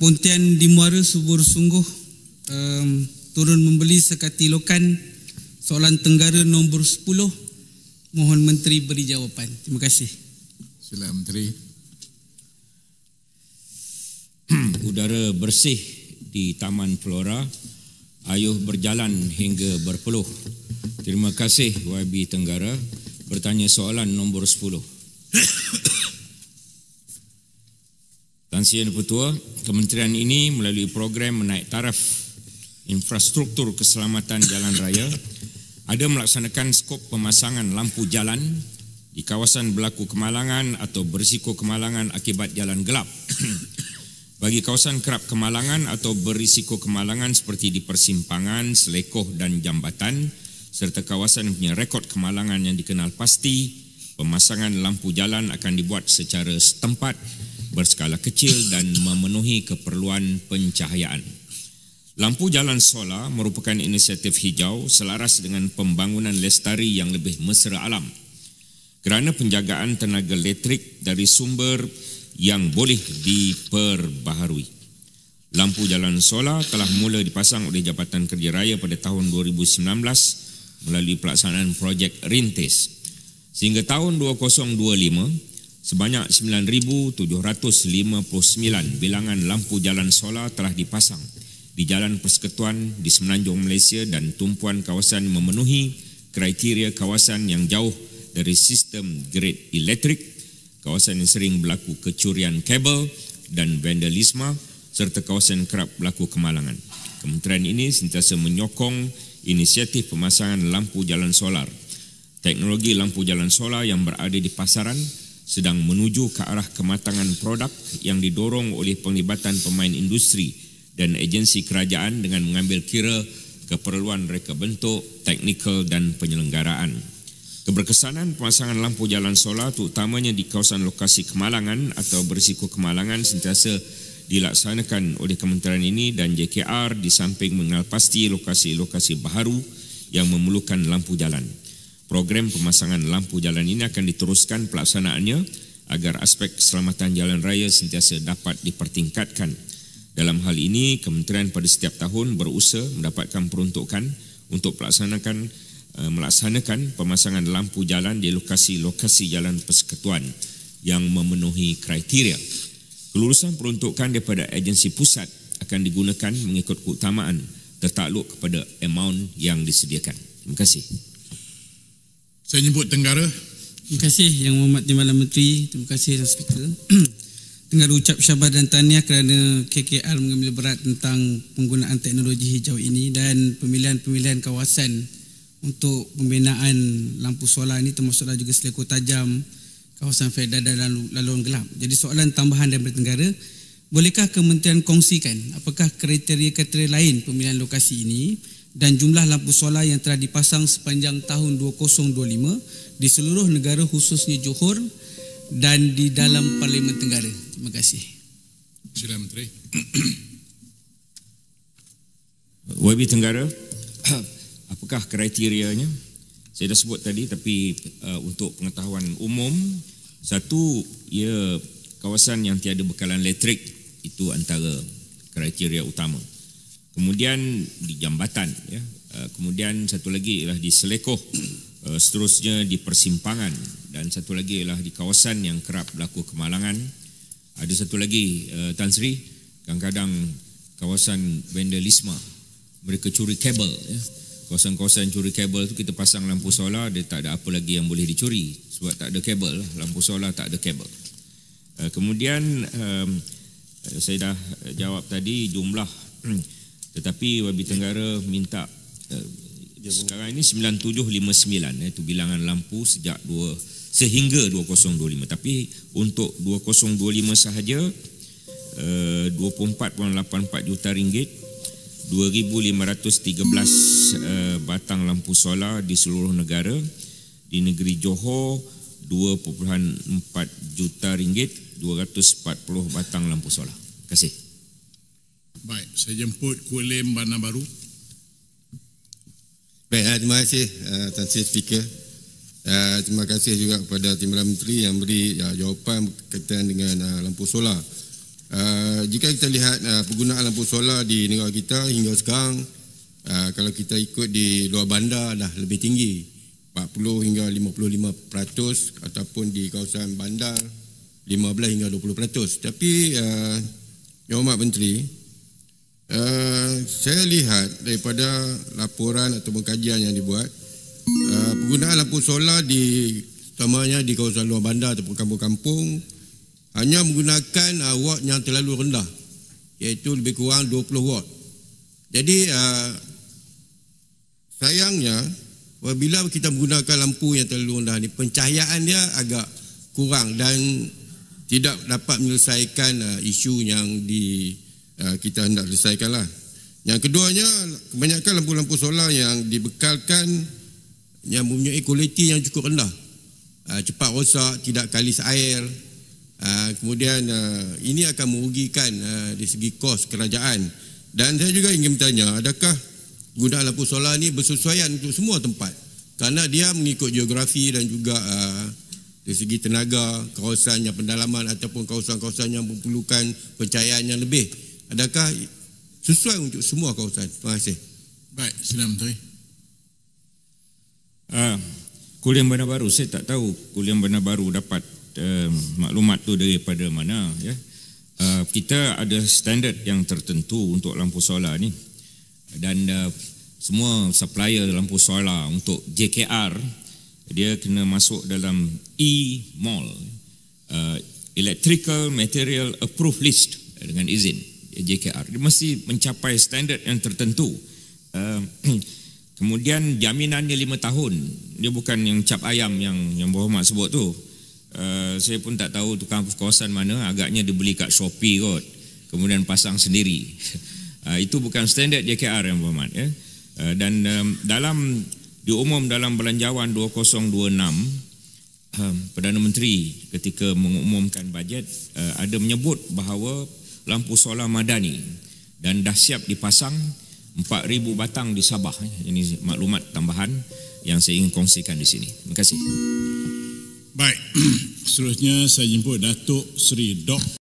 Pontian di Muara subur sungguh turun membeli sekati lokan soalan Tenggara nombor 10. Mohon Menteri beri jawapan. Terima kasih. Sila Menteri. Udara bersih di Taman Flora, ayuh berjalan hingga berpeluh. Terima kasih YB Tenggara. Bertanya soalan nombor 10. Tan Sri Yang Dipertua, kementerian ini melalui program menaik taraf infrastruktur keselamatan jalan raya ada melaksanakan skop pemasangan lampu jalan di kawasan berlaku kemalangan atau berisiko kemalangan akibat jalan gelap. Bagi kawasan kerap kemalangan atau berisiko kemalangan seperti di persimpangan, selekoh dan jambatan serta kawasan yang punya rekod kemalangan yang dikenal pasti, pemasangan lampu jalan akan dibuat secara setempat, berskala kecil dan memenuhi keperluan pencahayaan. Lampu jalan solar merupakan inisiatif hijau selaras dengan pembangunan lestari yang lebih mesra alam kerana penjagaan tenaga elektrik dari sumber yang boleh diperbaharui. Lampu jalan solar telah mula dipasang oleh Jabatan Kerja Raya pada tahun 2019 melalui pelaksanaan projek rintis. Sehingga tahun 2025, sebanyak 9,759 bilangan lampu jalan solar telah dipasang di jalan persekutuan di Semenanjung Malaysia dan tumpuan kawasan memenuhi kriteria kawasan yang jauh dari sistem grid elektrik, kawasan yang sering berlaku kecurian kabel dan vandalisme serta kawasan kerap berlaku kemalangan. Kementerian ini sentiasa menyokong inisiatif pemasangan lampu jalan solar. Teknologi lampu jalan solar yang berada di pasaran sedang menuju ke arah kematangan produk yang didorong oleh penglibatan pemain industri dan agensi kerajaan dengan mengambil kira keperluan reka bentuk, teknikal dan penyelenggaraan. Keberkesanan pemasangan lampu jalan solar terutamanya di kawasan lokasi kemalangan atau berisiko kemalangan sentiasa dilaksanakan oleh kementerian ini dan JKR di samping mengenal pasti lokasi-lokasi baharu yang memerlukan lampu jalan. Program pemasangan lampu jalan ini akan diteruskan pelaksanaannya agar aspek keselamatan jalan raya sentiasa dapat dipertingkatkan. Dalam hal ini, kementerian pada setiap tahun berusaha mendapatkan peruntukan untuk melaksanakan pemasangan lampu jalan di lokasi-lokasi jalan persekutuan yang memenuhi kriteria. Kelulusan peruntukan daripada agensi pusat akan digunakan mengikut keutamaan tertakluk kepada amaun yang disediakan. Terima kasih. Saya nyebut Tenggara. Terima kasih Yang Mohd Timbalan Menteri. Terima kasih Tuan Speaker. Tenggara ucap syabas dan tahniah kerana KKR mengambil berat tentang penggunaan teknologi hijau ini dan pemilihan-pemilihan kawasan untuk pembinaan lampu solar ini termasuklah juga Seleko Tajam, kawasan Fedah dan laluan gelap. Jadi soalan tambahan daripada Tenggara, bolehkah kementerian kongsikan apakah kriteria-kriteria lain pemilihan lokasi ini dan jumlah lampu solar yang telah dipasang sepanjang tahun 2025 di seluruh negara khususnya Johor dan di dalam Parlimen Tenggara? Terima kasih. Sila Menteri. YB Tenggara, apakah kriterianya? Saya dah sebut tadi tapi untuk pengetahuan umum, satu, ia kawasan yang tiada bekalan elektrik, itu antara kriteria utama. Kemudian di jambatan, ya. Kemudian satu lagi ialah di selekoh, seterusnya di persimpangan dan satu lagi ialah di kawasan yang kerap berlaku kemalangan. Ada satu lagi Tan Sri, kadang-kadang kawasan vandalisme, mereka curi kabel, ya. Kawasan-kawasan curi kabel tu kita pasang lampu solar, dia tak ada apa lagi yang boleh dicuri sebab tak ada kabel, lampu solar tak ada kabel. Kemudian saya dah jawab tadi jumlah, tetapi YB Tenggara minta sekarang ini 9759, itu bilangan lampu sehingga 2025. Tapi untuk 2025 sahaja 24.84 juta ringgit, 2,513 batang lampu solar di seluruh negara. Di negeri Johor 2.4 juta ringgit, 240 batang lampu solar. Terima kasih. Baik, saya jemput Kulim Bandar Baru. Baik, terima kasih Tan Sri Speaker. Terima kasih juga kepada Timbalan Menteri yang beri jawapan berkaitan dengan lampu solar. Jika kita lihat penggunaan lampu solar di negara kita hingga sekarang, kalau kita ikut di luar bandar dah lebih tinggi, 40 hingga 55%, ataupun di kawasan bandar 15 hingga 20%. Tapi Yang Hormat Menteri, saya lihat daripada laporan atau kajian yang dibuat, penggunaan lampu solar utamanya di kawasan luar bandar ataupun kampung-kampung hanya menggunakan watt yang terlalu rendah, iaitu lebih kurang 20 watt. Jadi sayangnya apabila kita menggunakan lampu yang terlalu rendah ni, pencahayaan dia agak kurang dan tidak dapat menyelesaikan isu yang kita hendak selesaikanlah. Yang keduanya, kebanyakan lampu-lampu solar yang dibekalkan yang mempunyai kualiti yang cukup rendah, cepat rosak, tidak kalis air. Kemudian ini akan merugikan dari segi kos kerajaan. Dan saya juga ingin bertanya, adakah penggunaan lampu solar ini bersesuaian untuk semua tempat? Kerana dia mengikut geografi dan juga dari segi tenaga, kawasan yang pendalaman ataupun kawasan-kawasan yang memerlukan pencahayaan yang lebih. Adakah sesuai untuk semua kawasan? Terima kasih. Baik, sila Menteri. Kuliah Bandar Baru, saya tak tahu Kuliah Bandar Baru dapat maklumat tu daripada mana, ya. Kita ada standard yang tertentu untuk lampu solar ni, dan semua supplier lampu solar untuk JKR dia kena masuk dalam E-MOL, Electrical Material Approved List, dengan izin JKR. Dia mesti mencapai standard yang tertentu. Kemudian jaminannya 5 tahun. Dia bukan yang cap ayam yang Berhormat sebut tu. Saya pun tak tahu tukang kawasan mana, agaknya dia beli kat Shopee kot, kemudian pasang sendiri. Itu bukan standard JKR yang Berhormat, ya. Dan diumum dalam Belanjawan 2026, Perdana Menteri ketika mengumumkan bajet ada menyebut bahawa lampu solar madani dan dah siap dipasang 4,000 batang di Sabah. Ini maklumat tambahan yang saya ingin kongsikan di sini. Terima kasih. Baik, seterusnya saya jemput Datuk Seri Dok